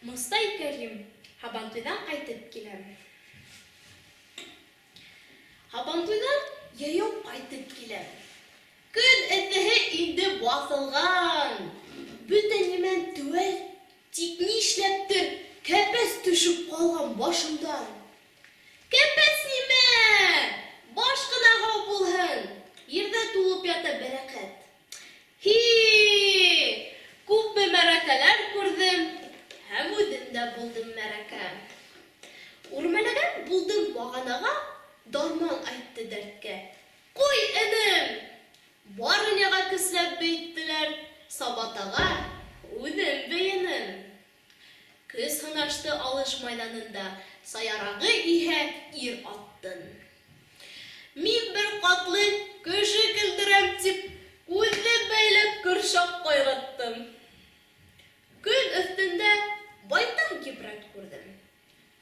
Мостай Кәрим, Һабантуйҙан ҡайтып киләм. Һабантуйҙан йәйәү ҡайтып киләм. Көн эҫеһе инде баҫылған. Бөтә нимән теүәл, тик нишләптер кәпәс төшөп ҡалған башымдан. Кәпәс нимә? Баш ҡына һау булһын. Ерҙә тулып ята бәрәкәт. Күпме мәрәкәләр күрҙем, һәм үҙем дә булдым мәрәкә. Үрмәләгән булдым бағанаға, дарман айтты дәрткә. Ҡуй, энем! Барыняға көсләп бейттеләр, сабатаға үҙем бейенем. Көс һынашты алыш майҙанында, саярағы иһә ир аттын. Мин бер ҡатлы кеше килтерәм тип, күҙҙе бәйләп көршаҡ ҡайраттым. Көн өҫтөндә байтаҡ ебрәк күрҙем.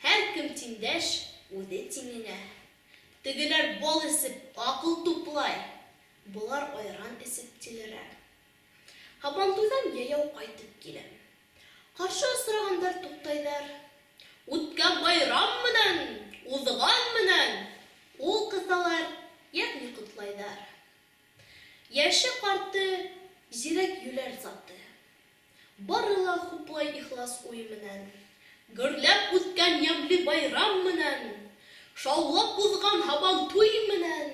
Һәр кем тиңдәш үҙе тиңенә. Тегеләр бал эсеп, аҡыл туплай. Былар айран эсеп тилерә. Һабантуйҙан йәйәү ҡайтып киләм. Ҡаршы осрағандар туҡтайҙар. Үткән байрам менән, уҙған менән ул ҡыҫалар, йәғни ҡотлайҙар. Йәше ҡарты зирәк йүләр заты. Бары ла хуплай ихлас уй менән. Гөрләп үткән йәмле байрам менән, шаулап уҙған һабантуй менән.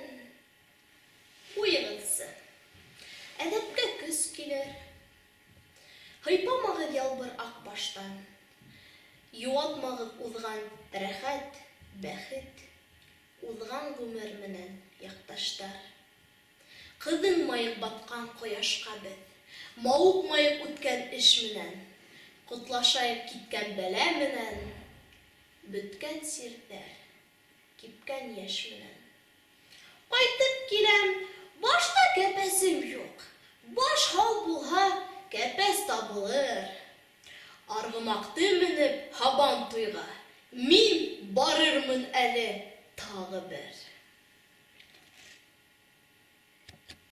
Уйығыҙсы, әҙәпкә көс килер. Һыйпамағыҙ ялбыр аҡ баштан. Юатмағыҙ уҙған рәхәт, бәхет, уҙған ғүмер менән яҡташтар. Ҡыҙынмайыҡ батҡан ҡояшҡа беҙ, мауыҡмайыҡ үткән эш менән, ҡотлашайыҡ киткән бәлә менән, бөткән сирҙәр, кипкән йәш менән. Ҡайтып киләм, башта кәпәсем юҡ. Баш һау булһа, кәпәс табылыр. Арғымаҡты менеп һабантуйға, мин барырмын әле тағы бер.